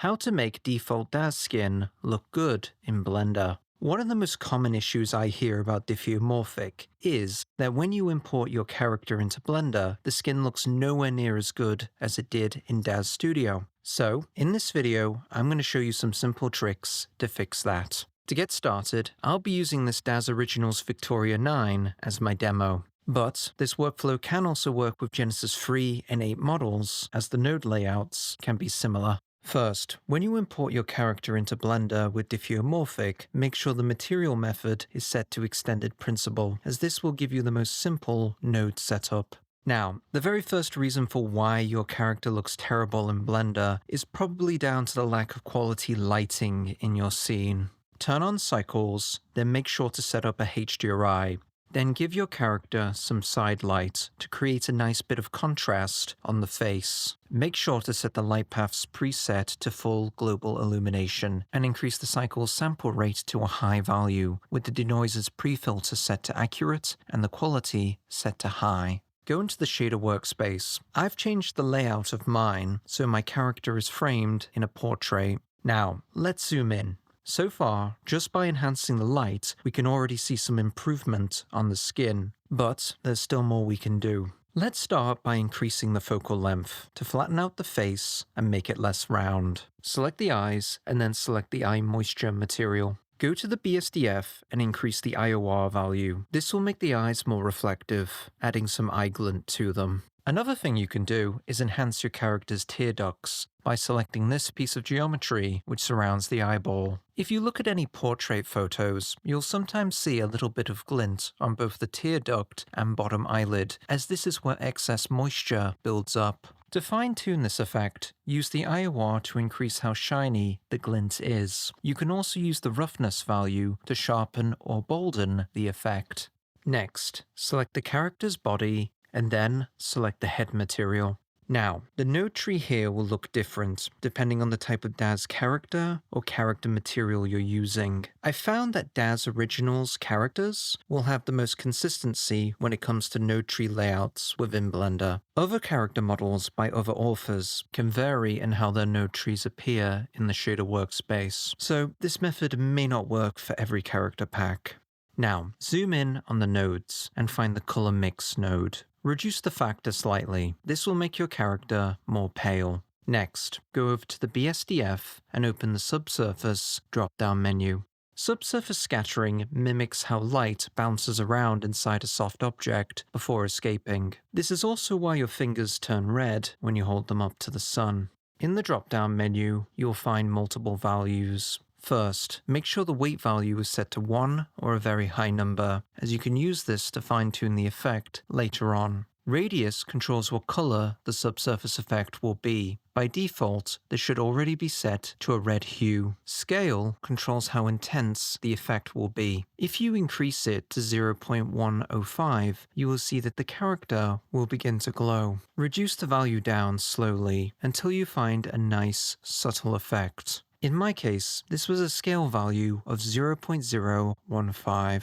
How to make default DAZ skin look good in Blender. One of the most common issues I hear about Diffeomorphic is that when you import your character into Blender, the skin looks nowhere near as good as it did in DAZ Studio. So, in this video, I'm going to show you some simple tricks to fix that. To get started, I'll be using this DAZ Originals Victoria 9 as my demo. But this workflow can also work with Genesis 3 and 8 models, as the node layouts can be similar. First, when you import your character into Blender with Diffeomorphic, make sure the material method is set to extended principal, as this will give you the most simple node setup. Now, the very first reason for why your character looks terrible in Blender is probably down to the lack of quality lighting in your scene. Turn on cycles, then make sure to set up a HDRI. Then give your character some side light to create a nice bit of contrast on the face. Make sure to set the light paths preset to full global illumination and increase the cycle's sample rate to a high value, with the denoises pre-filter set to accurate and the quality set to high. Go into the shader workspace. I've changed the layout of mine so my character is framed in a portrait. Now, let's zoom in. So far, just by enhancing the light, we can already see some improvement on the skin, but there's still more we can do. Let's start by increasing the focal length to flatten out the face and make it less round. Select the eyes and then select the eye moisture material. Go to the BSDF and increase the IOR value. This will make the eyes more reflective, adding some eye glint to them. Another thing you can do is enhance your character's tear ducts by selecting this piece of geometry which surrounds the eyeball. If you look at any portrait photos, you'll sometimes see a little bit of glint on both the tear duct and bottom eyelid, as this is where excess moisture builds up. To fine-tune this effect, use the IOR to increase how shiny the glint is. You can also use the roughness value to sharpen or bolden the effect. Next, select the character's body and then select the head material. Now, the node tree here will look different depending on the type of DAZ character or character material you're using. I found that DAZ Originals characters will have the most consistency when it comes to node tree layouts within Blender. Other character models by other authors can vary in how their node trees appear in the shader workspace, so this method may not work for every character pack. Now, zoom in on the nodes and find the color mix node. Reduce the factor slightly. This will make your character more pale. Next, go over to the BSDF and open the Subsurface drop-down menu. Subsurface Scattering mimics how light bounces around inside a soft object before escaping. This is also why your fingers turn red when you hold them up to the sun. In the drop-down menu, you'll find multiple values. First, make sure the weight value is set to 1 or a very high number, as you can use this to fine-tune the effect later on. Radius controls what color the subsurface effect will be. By default, this should already be set to a red hue. Scale controls how intense the effect will be. If you increase it to 0.105, you will see that the character will begin to glow. Reduce the value down slowly until you find a nice, subtle effect. In my case, this was a scale value of 0.015.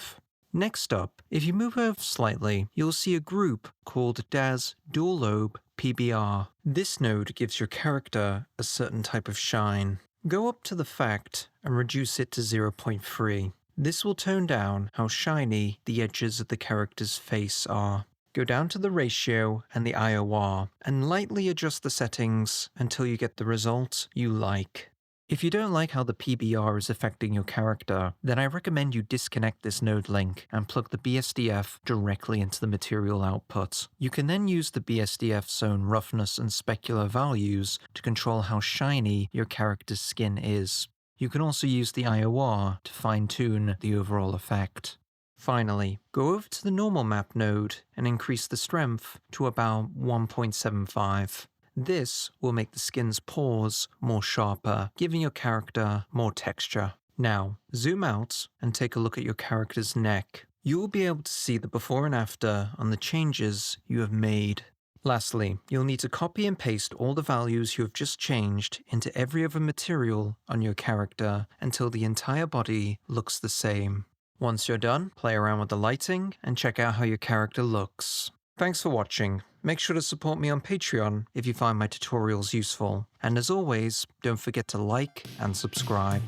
Next up, if you move over slightly, you'll see a group called DAZ Dual Lobe PBR. This node gives your character a certain type of shine. Go up to the fact and reduce it to 0.3. This will tone down how shiny the edges of the character's face are. Go down to the ratio and the IOR and lightly adjust the settings until you get the result you like. If you don't like how the PBR is affecting your character, then I recommend you disconnect this node link and plug the BSDF directly into the material output. You can then use the BSDF's own roughness and specular values to control how shiny your character's skin is. You can also use the IOR to fine-tune the overall effect. Finally, go over to the normal map node and increase the strength to about 1.75. This will make the skin's pores more sharper, giving your character more texture. Now, zoom out and take a look at your character's neck. You will be able to see the before and after on the changes you have made. Lastly, you'll need to copy and paste all the values you have just changed into every other material on your character until the entire body looks the same. Once you're done, play around with the lighting and check out how your character looks. Thanks for watching. Make sure to support me on Patreon if you find my tutorials useful. And as always, don't forget to like and subscribe.